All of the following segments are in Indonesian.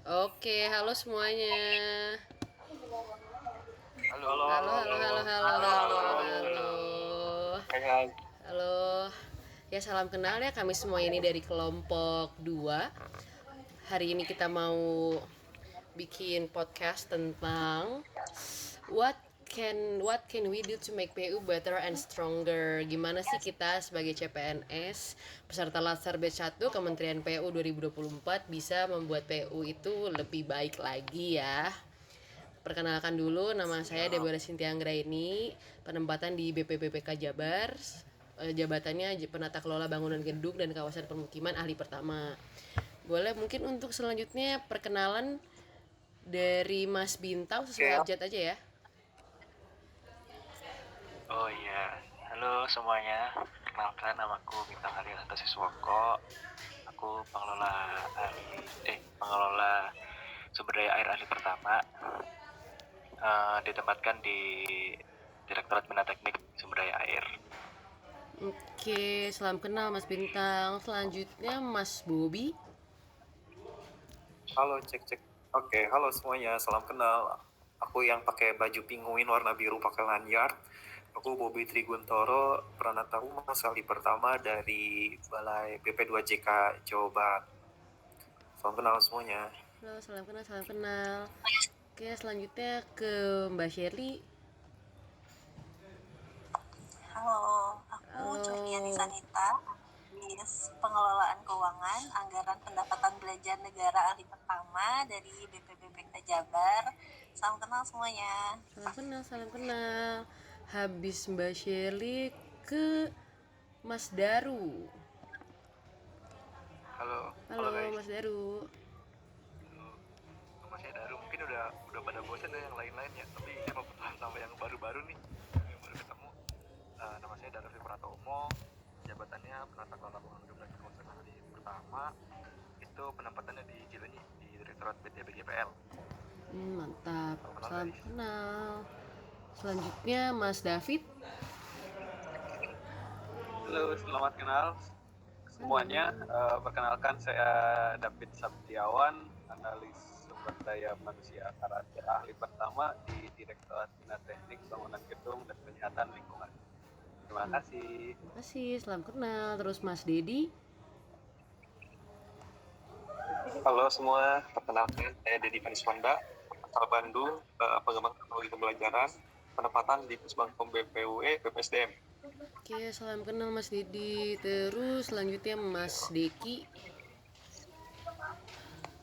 Oke, halo semuanya. Halo, Halo, halo, halo, halo, halo, halo, halo, halo, halo, halo, halo. halo. Hai hai. Halo. Ya, salam kenal ya, kami semua ini dari kelompok 2. Hari ini kita mau bikin podcast tentang what can we do to make PU better and stronger. Gimana sih kita sebagai CPNS peserta Latsar B1 Kementerian PU 2024 bisa membuat PU itu lebih baik lagi ya. Perkenalkan dulu, nama saya Siap. Deborah Cynthia Anggraini, penempatan di BPBPK Jabar. Jabatannya Penata Kelola Bangunan Gedung dan Kawasan Permukiman Ahli Pertama. Boleh mungkin untuk selanjutnya perkenalan dari Mas Bintang sesuai Oke, abjad aja ya. Oh iya, halo semuanya. Perkenalkan, namaku Bintang Hari Siswoko. Aku pengelola sumber daya air ahli pertama. Ditempatkan di Direktorat Bina Teknik Sumber Daya Air. Oke, salam kenal Mas Bintang. Selanjutnya Mas Bobi. halo cek cek. Oke, halo semuanya, salam kenal. Aku yang pakai baju penguin warna biru pakai lanyard. Aku Bobi Triguntoro, Pranata Humas Ahli Pertama dari Balai BP2JK Jawa Barat. Salam kenal semuanya. Halo, salam kenal, salam kenal. Oke, selanjutnya ke Mbak Shirley. Halo, aku Curniani Halo. Sanita, Analis Pengelolaan Keuangan, Anggaran Pendapatan Belanja Negara Ahli Pertama dari BPBPK Jabar. Salam kenal semuanya. Salam kenal, salam kenal. Habis Mbak Shirley ke Mas Daru. Halo, halo Halo, guys. Mas Daru. Halo, nama saya Daru. Mungkin udah pada bosan ya yang lain-lain ya. Tapi saya mau bertahan sama yang baru-baru nih, yang baru ketemu. Nama saya Daru Pratomo. Jabatannya Penata Kelola Bangunan Gedung dan Kawasan Ahli Pertama. Itu penempatannya di Cileunyi di Direktorat BTBGPL. Mantap. Salam kenal Salam guys. kenal. Selanjutnya Mas David. Halo, selamat kenal semuanya. Halo. Perkenalkan saya David Sabtiawan, analis sumber daya manusia karakter ahli pertama di Direktorat Bina Teknik Bangunan Gedung dan Penyihatan Lingkungan. Terima kasih. Terima kasih, salam kenal. Terus Mas Dedi. Halo semua, perkenalkan saya Dedi Paniswanda, asal Bandung, pengembang teknologi pembelajaran, penempatan di Pusbangkom BPUE BPSDM. Oke, salam kenal Mas Dedi. Terus selanjutnya Mas Deki.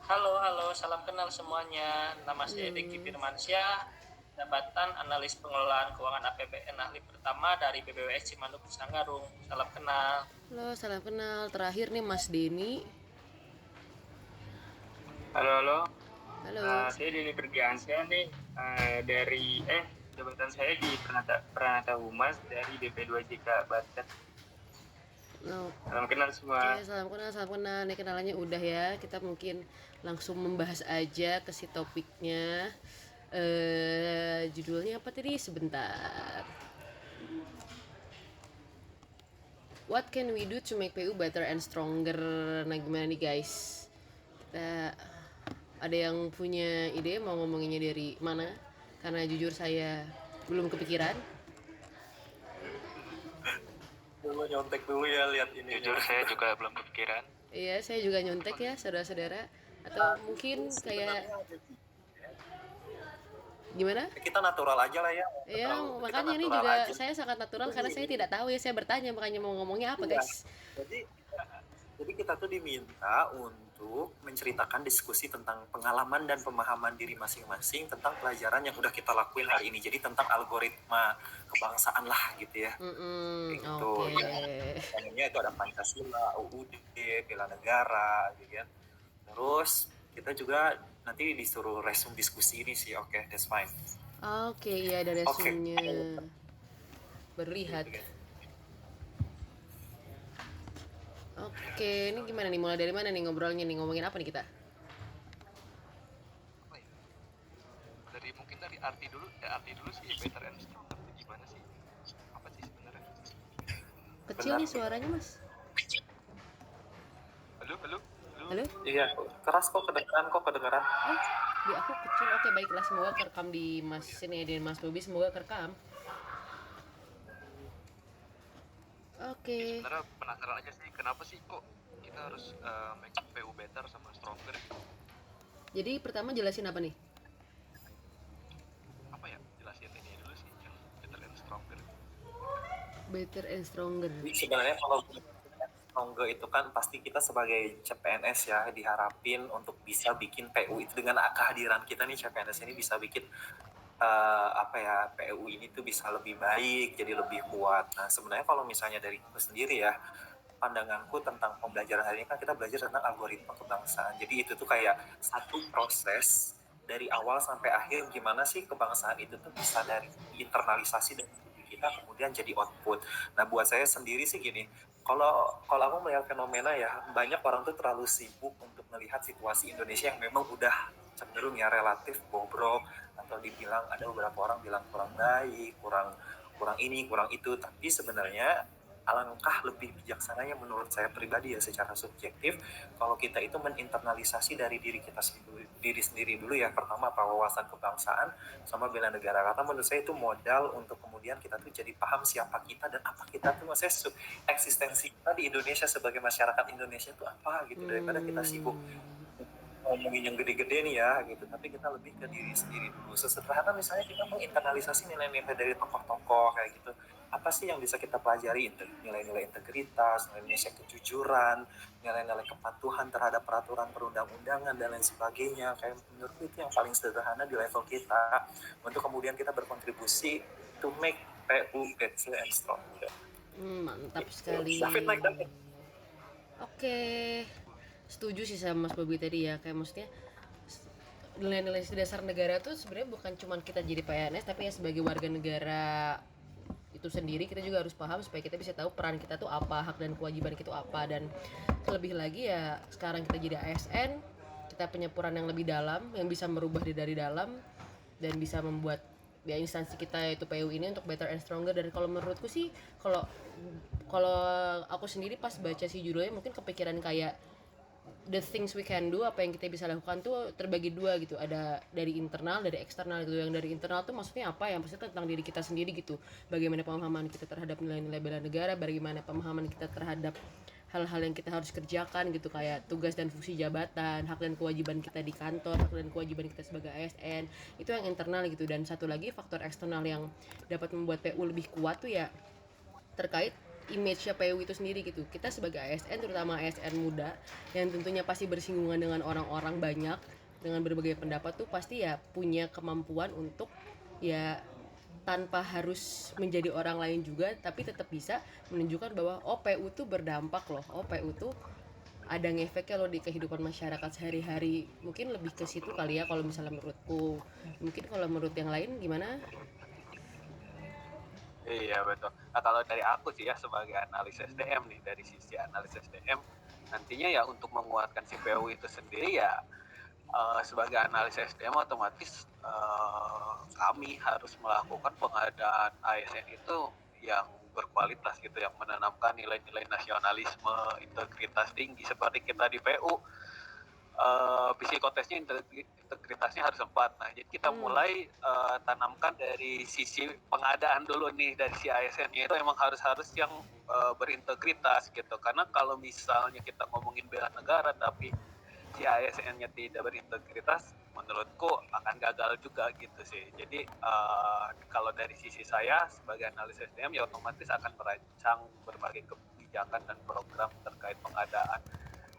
Halo, salam kenal semuanya. Nama saya Deki Firmansyah, jabatan analis pengelolaan keuangan APBN ahli pertama dari BBWS Cimanduk Sanggarung. Salam kenal. Halo, salam kenal. Terakhir nih Mas Deni. Halo, Halo. saya Dini Bergiansyah nih dari jabatan saya di Pranata Humas dari BP2JK Banten. Salam kenal semua. Oke, salam kenal, salam kenal. Nih kenalannya udah ya. Kita mungkin langsung membahas aja ke si topiknya. Judulnya apa tadi? Sebentar. What can we do to make PU better and stronger? Nah, gimana nih guys? Kita ada yang punya ide mau ngomonginnya dari mana? Karena jujur saya belum kepikiran. Dulu nyontek dulu ya, lihat ini. Jujur saya juga belum kepikiran. Iya, saya juga nyontek ya, saudara-saudara. Atau mungkin kayak gimana? Kita natural aja lah ya. Ya, Kita makanya ini natural juga aja. saya sangat natural karena saya tidak tahu ya, saya bertanya makanya mau ngomongnya apa, Iya. guys. Jadi kita tuh diminta untuk menceritakan diskusi tentang pengalaman dan pemahaman diri masing-masing tentang pelajaran yang udah kita lakuin hari ini. Jadi tentang algoritma kebangsaan lah gitu ya. Gitu. Oke. Namanya itu ada Pancasila, UUD, bela negara gitu kan. Terus kita juga nanti disuruh resume diskusi ini sih. Oke, that's fine. Oke, iya ada resumenya. Baru lihat. Gitu, kan. Oke, ini gimana nih? Mulai dari mana nih ngobrolnya nih? Ngomongin apa nih kita? Apa ya? Mungkin dari arti dulu sih, better and stronger itu gimana sih? Apa sih sebenarnya? Kecil nih suaranya, Mas. Halo, Halo? Iya, keras kok kedengeran. Oh, di aku kecil. Oke, baiklah, semoga kerekam di Mas sini, di Mas Bobi, semoga kerekam. Oke. Sebenarnya penasaran aja sih, kenapa sih kok kita harus make PU better sama stronger gitu? Jadi pertama jelasin apa nih? Apa ya, jelasin ini dulu sih, yang better and stronger. Better and stronger. Jadi sebenarnya kalau Stronger itu kan pasti kita sebagai CPNS ya diharapin untuk bisa bikin PU itu dengan kehadiran kita nih CPNS ini bisa bikin PU ini tuh bisa lebih baik, jadi lebih kuat. Nah sebenarnya kalau misalnya dari aku sendiri ya, pandanganku tentang pembelajaran hari ini kan kita belajar tentang algoritma kebangsaan. Jadi itu tuh kayak satu proses dari awal sampai akhir gimana sih kebangsaan itu tuh bisa dari internalisasi dari kita kemudian jadi output. Nah buat saya sendiri sih gini, kalau aku melihat fenomena ya banyak orang tuh terlalu sibuk untuk melihat situasi Indonesia yang memang udah cenderung ya relatif bobrok, atau dibilang ada beberapa orang bilang kurang baik, kurang ini, kurang itu. Tapi sebenarnya alangkah lebih bijaksananya menurut saya pribadi ya secara subjektif kalau kita itu meninternalisasi dari diri sendiri dulu ya. Pertama wawasan kebangsaan sama bela negara, karena menurut saya itu modal untuk kemudian kita tuh jadi paham siapa kita dan apa kita tuh, maksudnya eksistensi kita di Indonesia sebagai masyarakat Indonesia itu apa gitu, daripada kita sibuk ngomongin yang gede-gede nih ya gitu, tapi kita lebih ke diri sendiri dulu. Sesederhana misalnya kita menginternalisasi nilai-nilai dari tokoh-tokoh kayak gitu, apa sih yang bisa kita pelajari? Nilai-nilai integritas, nilai-nilai kejujuran, nilai-nilai kepatuhan terhadap peraturan perundang-undangan dan lain sebagainya. Kayak menurutku itu yang paling sederhana di level kita untuk kemudian kita berkontribusi to make PU better and stronger. Mantap sekali. David naik. Oke, setuju sih sama Mas Bobi tadi ya, kayak maksudnya nilai-nilai dasar negara tuh sebenarnya bukan cuma kita jadi PNS, tapi ya sebagai warga negara itu sendiri kita juga harus paham supaya kita bisa tahu peran kita tuh apa, hak dan kewajiban kita tuh apa. Dan terlebih lagi ya sekarang kita jadi ASN, kita punya peran yang lebih dalam yang bisa merubah dari dalam dan bisa membuat ya instansi kita yaitu PU ini untuk better and stronger. Dan kalau menurutku sih, kalau aku sendiri pas baca sih judulnya mungkin kepikiran kayak the things we can do, apa yang kita bisa lakukan tuh terbagi dua gitu, ada dari internal, dari eksternal gitu. Yang dari internal tuh maksudnya apa, yang pasti tentang diri kita sendiri gitu, bagaimana pemahaman kita terhadap nilai-nilai bela negara, bagaimana pemahaman kita terhadap hal-hal yang kita harus kerjakan gitu, kayak tugas dan fungsi jabatan, hak dan kewajiban kita di kantor, hak dan kewajiban kita sebagai ASN, itu yang internal gitu. Dan satu lagi faktor eksternal yang dapat membuat PU lebih kuat tuh ya terkait image-nya PU itu sendiri gitu. Kita sebagai ASN, terutama ASN muda yang tentunya pasti bersinggungan dengan orang-orang banyak dengan berbagai pendapat tuh pasti ya punya kemampuan untuk ya tanpa harus menjadi orang lain juga, tapi tetap bisa menunjukkan bahwa oh PU tuh berdampak loh, oh PU tuh ada ngefeknya loh di kehidupan masyarakat sehari-hari. Mungkin lebih ke situ kali ya kalau misalnya menurutku. Mungkin kalau menurut yang lain gimana? Iya betul. Nah kalau dari aku sih ya sebagai analis SDM nih, dari sisi analis SDM nantinya ya untuk menguatkan si PU itu sendiri ya sebagai analis SDM otomatis kami harus melakukan pengadaan ASN itu yang berkualitas gitu, yang menanamkan nilai-nilai nasionalisme, integritas tinggi seperti kita di PU. Psikotesnya integritasnya harus 4. Nah, jadi kita mulai tanamkan dari sisi pengadaan dulu nih, dari si ASN-nya itu emang harus yang berintegritas gitu. Karena kalau misalnya kita ngomongin bela negara tapi si ASN-nya tidak berintegritas, menurutku akan gagal juga gitu sih. Jadi kalau dari sisi saya sebagai analis SDM ya otomatis akan merancang berbagai kebijakan dan program terkait pengadaan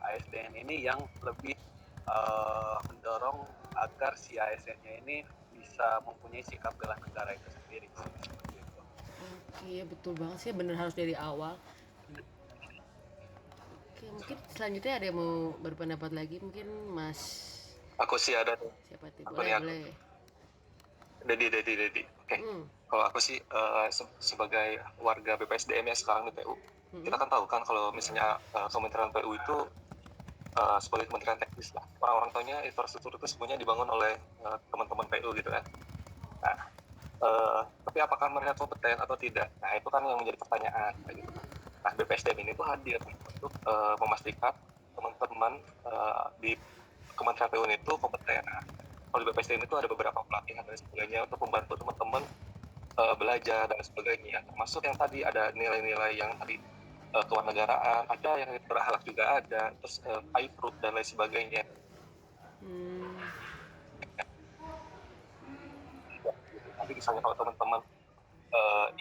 ASN ini yang lebih mendorong agar si ASN-nya ini bisa mempunyai sikap bela negara itu sendiri sih, seperti itu. Iya betul banget sih, bener harus dari awal. Oke, mungkin selanjutnya ada yang mau berpendapat lagi, mungkin Mas. Aku sih ada. Siapa tuh? Boleh. Dedi. Oke. Kalau aku sih sebagai warga BPSDM ya sekarang di PU, kita kan tahu kan kalau misalnya Kementerian PU itu sebagai kementerian teknis lah. Orang-orang taunya infrastruktur itu semuanya dibangun oleh teman-teman PU gitu kan. Nah, tapi apakah mereka kompeten atau tidak? Nah, itu kan yang menjadi pertanyaan. Gitu. Nah, BPSDM ini tuh hadir untuk memastikan teman-teman di Kementerian PU itu kompeten. Nah, kalau di BPSDM itu ada beberapa pelatihan dan sebagainya untuk membantu teman-teman belajar dan sebagainya, termasuk yang tadi ada nilai-nilai yang tadi kewarganegaraan, ada yang berakhlak juga ada, terus IPRUP dan lain sebagainya. Nanti misalnya kalau teman-teman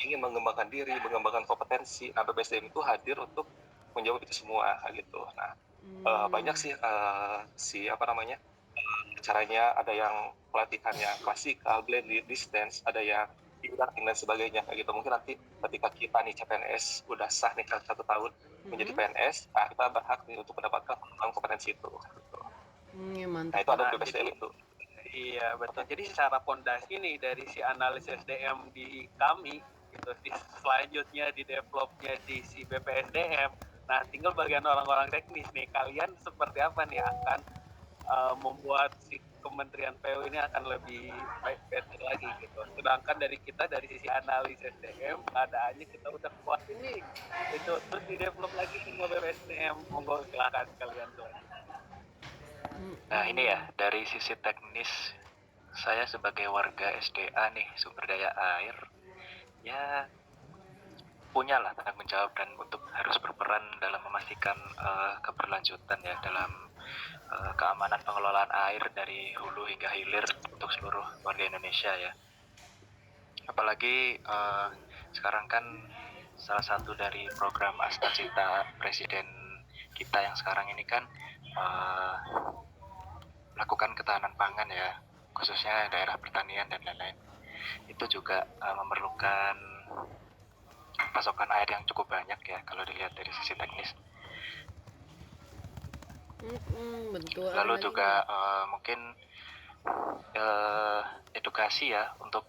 ingin mengembangkan diri, mengembangkan kompetensi, nah BPSDM itu hadir untuk menjawab itu semua gitu. Nah, banyak sih caranya, ada yang pelatihannya klasikal, blended, distance, ada yang e-learning dan sebagainya kayak gitu. Mungkin nanti ketika kita nih CPNS udah sah nih 1 tahun menjadi PNS, nah kita berhak nih untuk mendapatkan pengembangan kompetensi itu gitu. Ya, Nah mantap. itu ada BPSDM itu. Iya betul. Jadi secara pondasi nih dari si analis SDM di kami gitu, selanjutnya di developnya di si BPSDM. Nah tinggal bagian orang-orang teknis nih, kalian seperti apa nih akan membuat si Kementerian PU ini akan lebih baik better lagi gitu. Sedangkan dari kita dari sisi analis SDM keadaannya kita udah kuat ini itu terus di develop lagi semua BPSDM. Monggo silakan kalian selanjutnya. Nah ini ya dari sisi teknis, saya sebagai warga SDA nih sumber daya air ya punyalah tanggung jawab dan untuk harus berperan dalam memastikan keberlanjutan ya dalam keamanan pengelolaan air dari hulu hingga hilir untuk seluruh warga Indonesia ya. Apalagi sekarang kan salah satu dari program Astacita Presiden kita yang sekarang ini kan melakukan ketahanan pangan ya, khususnya daerah pertanian dan lain-lain. Itu juga memerlukan pasokan air yang cukup banyak ya kalau dilihat dari sisi teknis. Betul. Lalu juga mungkin edukasi ya untuk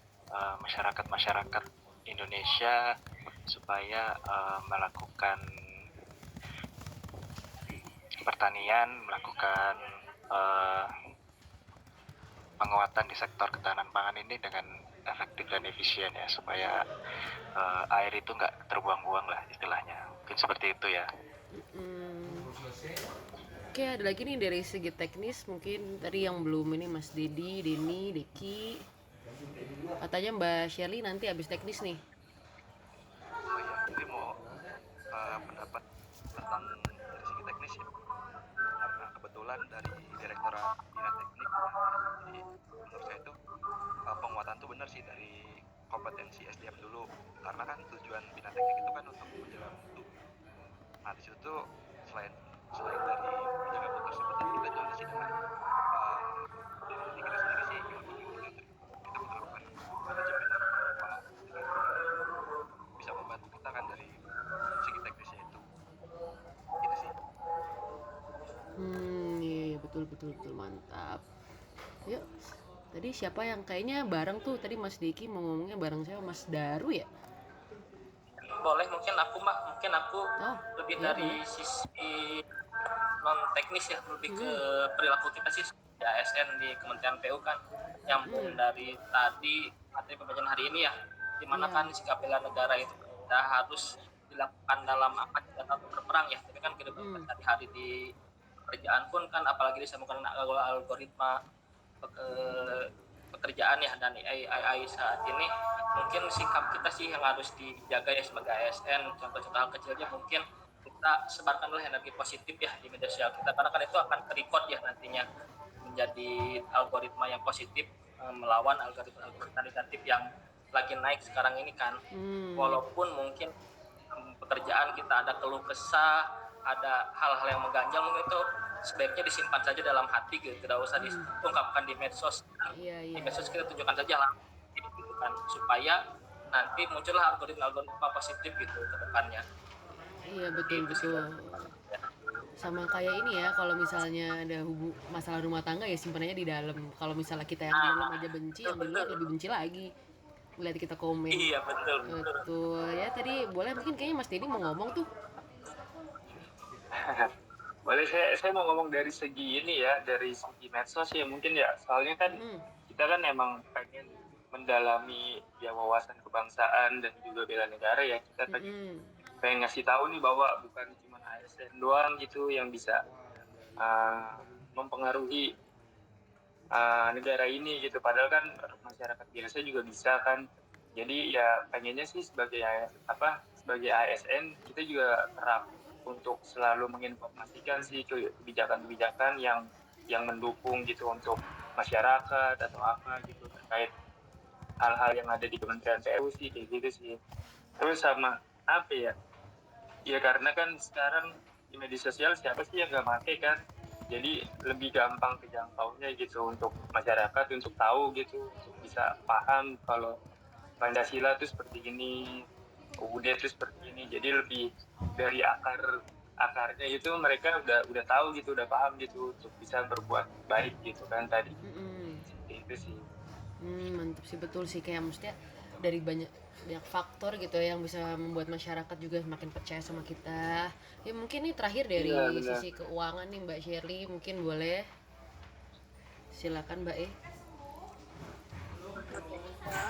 masyarakat Indonesia supaya melakukan pertanian, melakukan penguatan di sektor ketahanan pangan ini dengan efektif dan efisien ya, supaya air itu nggak terbuang-buang lah istilahnya. Mungkin seperti itu ya. Oke, ada lagi nih dari segi teknis, mungkin tadi yang belum ini Mas Dedi, Deni, Deki. Katanya Mbak Shelly nanti habis teknis nih. Oh iya, jadi mau pendapat tentang dari segi teknis ya. Karena kebetulan dari Direktorat Bina Teknik, jadi menurut saya itu penguatan tuh benar sih dari kompetensi SDM dulu. Karena kan tujuan Bina Teknik itu kan untuk menjaga mutu. Nah di situ tuh selain dari menjaga mutu tersebut, tadi kita juga sih dengan dari diri kita sendiri sih bagaimana kita menerapkan manajemen yang tepat bisa membantu kita kan dari segi teknisnya itu. Gitu sih. Iya, betul mantap. Yuk, tadi siapa yang kayaknya bareng tuh, tadi Mas Diki mau ngomongnya bareng siapa, Mas Daru ya? Boleh, mungkin aku lebih dari sisi non teknis ya, lebih ke perilaku kita sih di ASN di Kementerian PU kan, nyambung dari tadi materi pembelajaran hari ini ya, dimana kan sikap bela negara itu tidak harus dilakukan dalam angkat senjata atau berperang ya, tapi kan kehidupan sehari-hari di pekerjaan pun kan, apalagi disambungkan algoritma pekerjaan ya dan AI saat ini, mungkin sikap kita sih yang harus dijaga ya sebagai ASN. Contoh-contoh hal kecilnya mungkin kita sebarkanlah energi positif ya di media sosial kita, karena kan itu akan terrecord ya nantinya menjadi algoritma yang positif melawan algoritma negatif yang lagi naik sekarang ini kan. Walaupun mungkin pekerjaan kita ada keluh kesah, ada hal-hal yang mengganjal, mungkin itu sebaiknya disimpan saja dalam hati gitu, tidak usah diungkapkan di medsos. Di medsos kita tunjukkan saja lah gitu kan, supaya nanti muncullah algoritma positif gitu ke depannya. Iya, betul. Sama kayak ini ya, kalau misalnya ada masalah rumah tangga ya simpanannya di dalam. Kalau misalnya kita yang di dalam aja benci, yang di luar lebih benci lagi melihat kita komen. Iya, betul. Ya, tadi boleh mungkin kayaknya Mas Dedi mau ngomong tuh. Boleh, saya mau ngomong dari segi ini ya, dari segi medsos ya mungkin ya, soalnya kan kita kan emang pengen mendalami ya wawasan kebangsaan dan juga bela negara ya, kita tadi pengen ngasih tahu nih bahwa bukan cuma ASN doang gitu yang bisa mempengaruhi negara ini gitu, padahal kan masyarakat biasa juga bisa kan. Jadi ya pengennya sih sebagai ASN kita juga kerap untuk selalu menginformasikan sih kebijakan-kebijakan yang mendukung gitu untuk masyarakat atau apa gitu terkait hal-hal yang ada di Kementerian PU sih kayak gitu sih. Terus sama apa ya? Ya karena kan sekarang di media sosial siapa sih yang nggak pakai kan? Jadi lebih gampang kejangkaunya gitu untuk masyarakat untuk tahu gitu, untuk bisa paham kalau Pancasila itu seperti ini, UUD itu seperti ini. Jadi lebih dari akarnya itu mereka udah tahu gitu, udah paham gitu untuk bisa berbuat baik gitu kan tadi. Itu sih. Mantap sih, betul sih, kayak maksudnya dari banyak faktor gitu yang bisa membuat masyarakat juga semakin percaya sama kita. Ya mungkin nih terakhir dari sisi keuangan nih Mbak Shirley, mungkin boleh silakan Mbak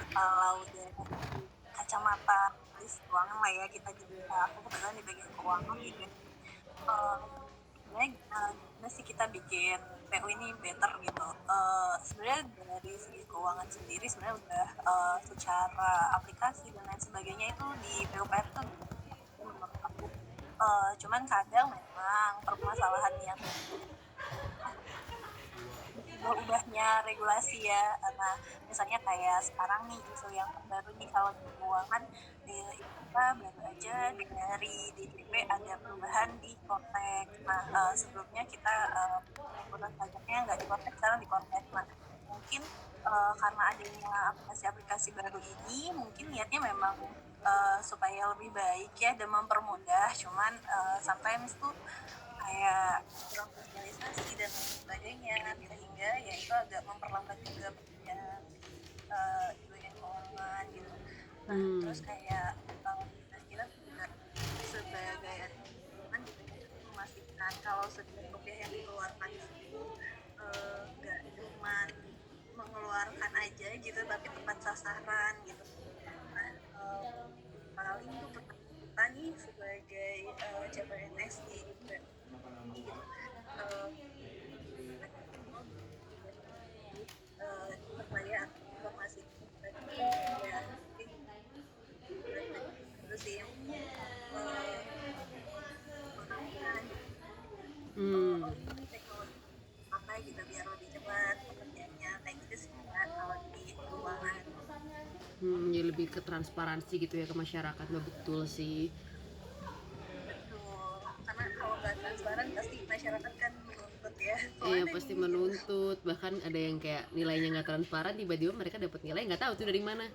Kalau dari kacamata keuangan lah ya, kita juga aku kebetulan di bagian keuangan gitu. Gimana sih kita bikin PU ini better gitu. Sebenarnya dari segi keuangan sendiri sebenarnya udah secara aplikasi dan lain sebagainya itu di PUPR tuh menurut aku. Cuman kadang memang permasalahan yang ubahnya regulasi ya. Nah, misalnya kayak sekarang nih isu yang terbaru nih kalau di keuangan kita baru aja dari DJP ada perubahan di Kortek. Nah, sebelumnya kita pengurusan pajaknya nggak di Kortek, sekarang di Kortek. Nah, mungkin karena adanya aplikasi-aplikasi baru ini, mungkin niatnya memang supaya lebih baik ya dan mempermudah. Cuman sometimes tuh kayak kurang sosialisasi dan sebagainya, sehingga ya itu agak memperlambat juga pekerjaan di bagian keuangan gitu. Nah, terus kayak kita juga sebagai admin gitu memastikan kalau setiap rupiah yang dikeluarkan itu nggak cuma mengeluarkan aja gitu, tapi tepat sasaran gitu. Nah, paling tuh kita nih sebagai CPNS di supaya informasi ya terus sih yang ini teknologi apa gitu biar lebih cepat pekerjaannya kayak gitu sih kalau di keuangan. Ya lebih ke transparansi gitu ya ke masyarakat. Betul sih. Betul, karena kalau nggak transparan pasti masyarakat kan menuntut ya. Iya pasti menuntut, bahkan ada yang kayak nilainya nggak transparan, tiba-tiba mereka dapat nilai nggak tahu tuh dari mana.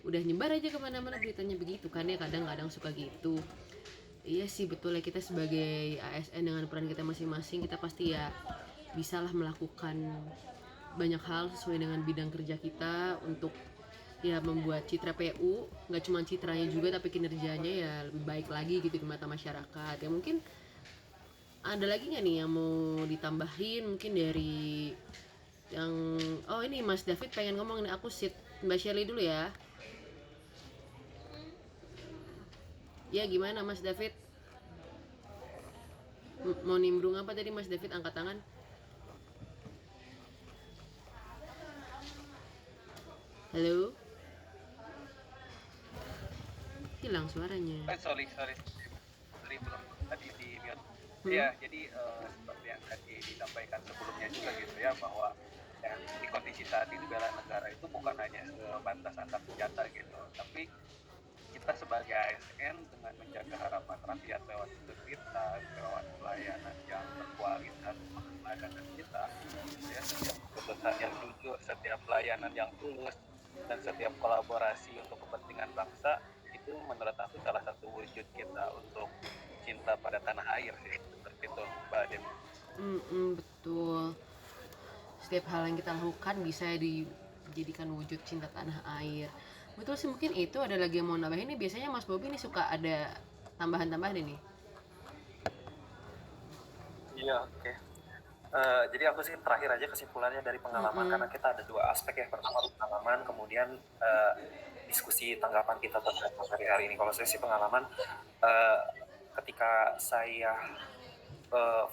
Udah nyebar aja kemana-mana beritanya begitu kan ya, kadang-kadang suka gitu. Iya sih betul ya, kita sebagai ASN dengan peran kita masing-masing, kita pasti ya bisalah melakukan banyak hal sesuai dengan bidang kerja kita untuk ya membuat citra PU, nggak cuma citranya juga tapi kinerjanya ya lebih baik lagi gitu di mata masyarakat. Ya mungkin ada lagi nggak nih yang mau ditambahin mungkin dari yang ini Mas David pengen ngomong nih, aku sit Mbak Shirley dulu ya. Ya gimana Mas David? Mau nimbrung apa tadi Mas David, angkat tangan? Halo? Hilang suaranya. Sorry belum tadi di mute. Ya, jadi seperti yang tadi disampaikan sebelumnya juga gitu ya, bahwa yang di kondisi saat ini bela negara itu bukan hanya sebatas angkat senjata gitu, tapi kita sebagai ASN dengan menjaga harapan rakyat lewat integritas, lewat pelayanan yang berkualitas, pelayanan kita, ya, setiap keputusan yang jujur, setiap pelayanan yang tulus, dan setiap kolaborasi untuk kepentingan bangsa, itu menurut aku salah satu wujud kita untuk cinta pada tanah air sih, seperti itu Mbak Adem. Betul. Setiap hal yang kita lakukan bisa dijadikan wujud cinta tanah air. Betul sih, mungkin itu ada lagi yang mau nambahin nih. Biasanya Mas Bobi nih suka ada tambahan-tambahan ini. Iya, oke. Jadi aku sih terakhir aja kesimpulannya dari pengalaman, karena kita ada dua aspek ya, pertama pengalaman, kemudian diskusi tanggapan kita terhadap materi hari ini. Kalau saya sih pengalaman, ketika saya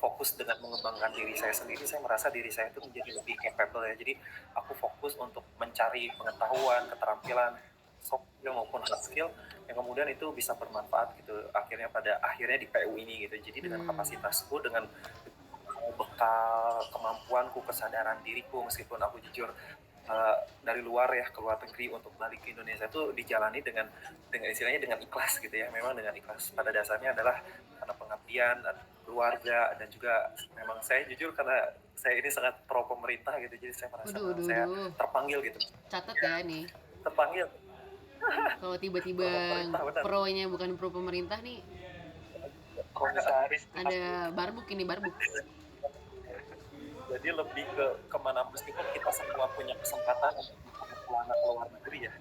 fokus dengan mengembangkan diri saya sendiri, saya merasa diri saya itu menjadi lebih capable ya. Jadi aku fokus untuk mencari pengetahuan, keterampilan, soft skill maupun hard skill yang kemudian itu bisa bermanfaat gitu akhirnya pada akhirnya di PU ini gitu. Jadi dengan kapasitasku, dengan bekal kemampuanku, kesadaran diriku, meskipun aku jujur dari luar ya, ke luar negeri untuk balik ke Indonesia itu dijalani dengan istilahnya dengan ikhlas gitu ya. Memang dengan ikhlas, pada dasarnya adalah karena pengabdian dan keluarga, dan juga memang saya jujur karena saya ini sangat pro pemerintah gitu, jadi saya merasa saya terpanggil gitu. Catat ya nih, terpanggil kalau tiba-tiba pro-nya bukan pro pemerintah nih, Komisaris ada barbuk ini, barbuk. Jadi lebih ke kemana, meskipun kita semua punya kesempatan untuk pulang ke luar negeri ya,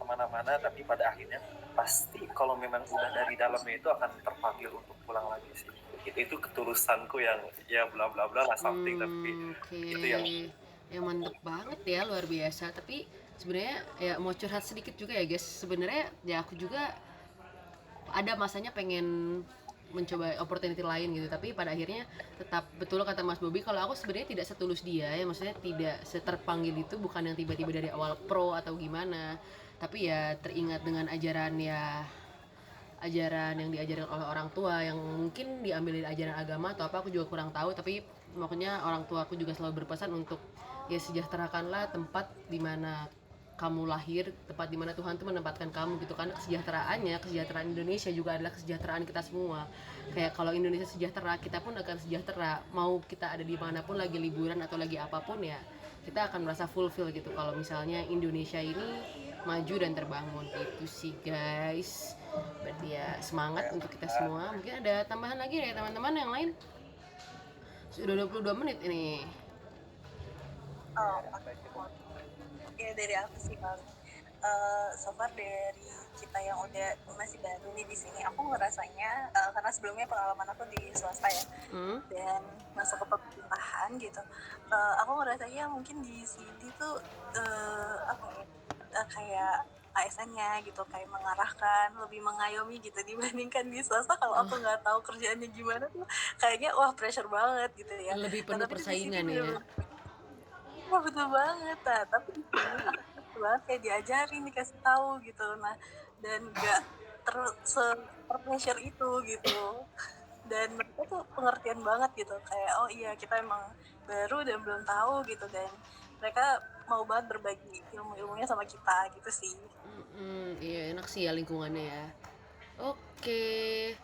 kemana-mana, tapi pada akhirnya pasti kalau memang udah dari dalamnya itu akan terpanggil untuk pulang lagi sih. Itu ketulusanku yang ya bla bla bla lah something, tapi itu yang mantep banget ya, luar biasa. Tapi sebenarnya ya mau curhat sedikit juga ya guys, sebenarnya ya aku juga ada masanya pengen mencoba opportunity lain gitu, tapi pada akhirnya tetap betul kata Mas Bobby, kalau aku sebenarnya tidak setulus dia ya, maksudnya tidak seterpanggil itu, bukan yang tiba-tiba dari awal pro atau gimana, tapi ya teringat dengan ajaran yang diajarkan oleh orang tua, yang mungkin diambil dari ajaran agama atau apa, aku juga kurang tahu, tapi makanya orang tua aku juga selalu berpesan untuk ya sejahterakanlah tempat dimana kamu lahir, tempat dimana Tuhan tuh menempatkan kamu gitu kan. Kesejahteraan Indonesia juga adalah kesejahteraan kita semua. Kayak kalau Indonesia sejahtera, kita pun akan sejahtera. Mau kita ada di manapun, lagi liburan atau lagi apapun ya, kita akan merasa fulfill gitu kalau misalnya Indonesia ini maju dan terbangun. Itu sih guys, berarti ya semangat untuk kita semua. Mungkin ada tambahan lagi dari teman-teman yang lain. Sudah 22 menit ini. Ya dari aku sih paling so far dari kita yang udah masih baru nih di sini, aku ngerasanya karena sebelumnya pengalaman aku di swasta ya, dan masuk ke pemerintahan gitu, aku ngerasanya mungkin di sini tuh kayak ASN-nya gitu, kayak mengarahkan, lebih mengayomi gitu dibandingkan di swasta. Kalau aku nggak tahu kerjaannya gimana tuh kayaknya wah pressure banget gitu ya, lebih penuh persaingan ya. Wah betul banget, tapi di sini banget kayak diajarin, dikasih tahu gitu, nah dan nggak terpressure itu gitu, dan mereka tuh pengertian banget gitu, kayak oh iya kita emang baru dan belum tahu gitu, dan mereka mau banget berbagi ilmu-ilmunya sama kita gitu sih. Iya enak sih ya lingkungannya ya. Oke,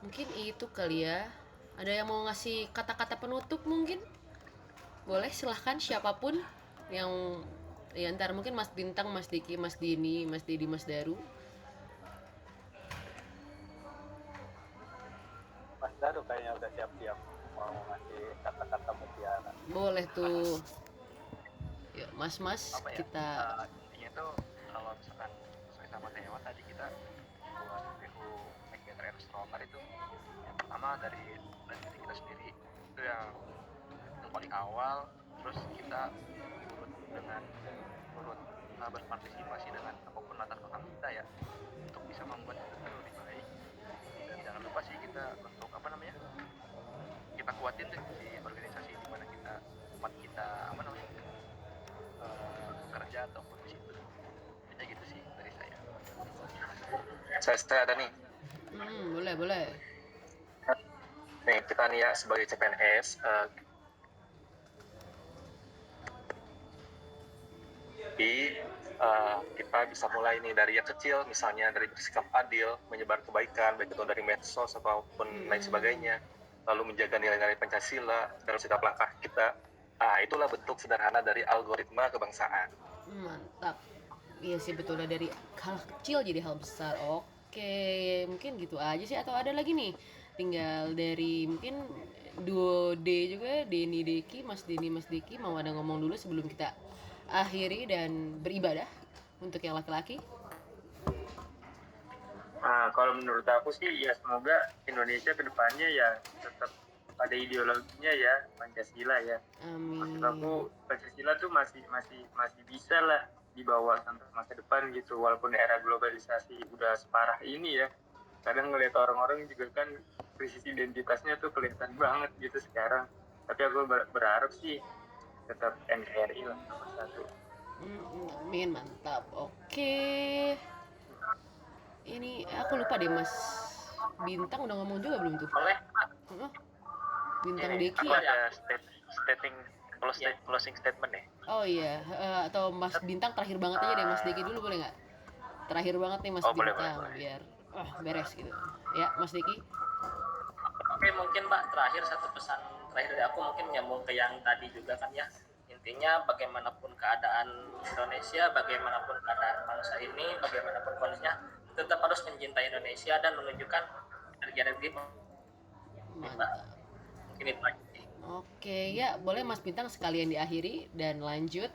mungkin itu kali ya. Ada yang mau ngasih kata-kata penutup mungkin? Boleh, silahkan siapapun yang ya, ntar mungkin Mas Bintang, Mas Diki, Mas Dini, Mas Dedi, Mas Daru. Mas Daru kayaknya udah siap-siap mau ngasih kata-kata mutiara. Boleh tuh. Yuk Mas, apa ya? kita Intinya tuh kalau misalkan sesuai sama tema tadi, kita buat PU Make Better and Stronger itu yang pertama dari diri kita sendiri, itu yang paling awal. Terus kita turut berpartisipasi dengan apapun latar belakang kita ya, untuk bisa membuat kita lebih baik. Dan jangan lupa sih kita untuk kita kuatin deh di organisasi di mana tempat kita kerja ataupun di situ. Intinya gitu sih dari saya. Saya ada nih. Boleh. Nih kita nih ya sebagai CPNS, kita bisa mulai nih dari yang kecil, misalnya dari bersikap adil, menyebar kebaikan baik itu dari medsos ataupun lain sebagainya, lalu menjaga nilai-nilai Pancasila dalam setiap langkah kita. Itulah bentuk sederhana dari algoritma kebangsaan. Mantap. Iya sih, betulnya dari hal kecil jadi hal besar. Oke, mungkin gitu aja sih, atau ada lagi nih? Tinggal dari mungkin duo D juga, Deni Deki, Mas Deni Mas Deki, mau ada ngomong dulu sebelum kita akhiri dan beribadah untuk yang laki-laki. Kalau menurut aku sih ya semoga Indonesia kedepannya ya tetap ada ideologinya ya, Pancasila ya. Amin. Maksud aku Pancasila tuh masih bisa lah dibawa sampai masa depan gitu, walaupun era globalisasi udah separah ini ya. Kadang ngeliat orang-orang juga kan krisis identitasnya tuh kelihatan banget gitu sekarang. Tapi aku berharap sih tetap NKRI lah nomor satu. Amin, mantap. Oke. Ini aku lupa deh Mas Bintang udah ngomong juga belum tuh? Boleh, Bintang Ini Deki. aku ada closing statement ya. Oh iya, atau Mas Bintang terakhir banget aja deh, Mas Deki dulu boleh nggak? Terakhir banget nih Mas Boleh, Bintang, boleh. biar beres gitu. Ya, Mas Deki. Oke, mungkin Mbak terakhir satu pesan terakhir dari aku mungkin nyambung ke yang tadi juga kan ya. Intinya bagaimanapun keadaan Indonesia, bagaimanapun keadaan bangsa ini, bagaimanapun kondisinya, tetap harus mencintai Indonesia dan menunjukkan energi-energi Mbak. Mungkin itu aja sih. Oke, ya boleh Mas Bintang sekalian diakhiri dan lanjut.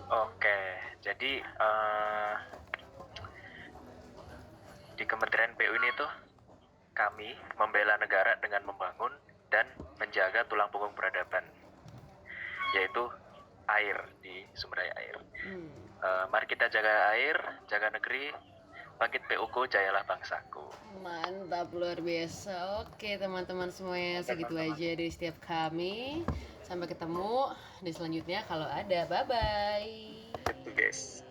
Oke, jadi di Kementerian PU ini tuh kami membela negara dengan membangun dan menjaga tulang punggung peradaban, yaitu air di sumber daya air. Mari kita jaga air, jaga negeri, bangkit PUku, jayalah bangsaku. Mantap, luar biasa. Oke teman-teman semuanya, segitu aja dari setiap kami. Sampai ketemu di selanjutnya kalau ada. Bye-bye. Guys.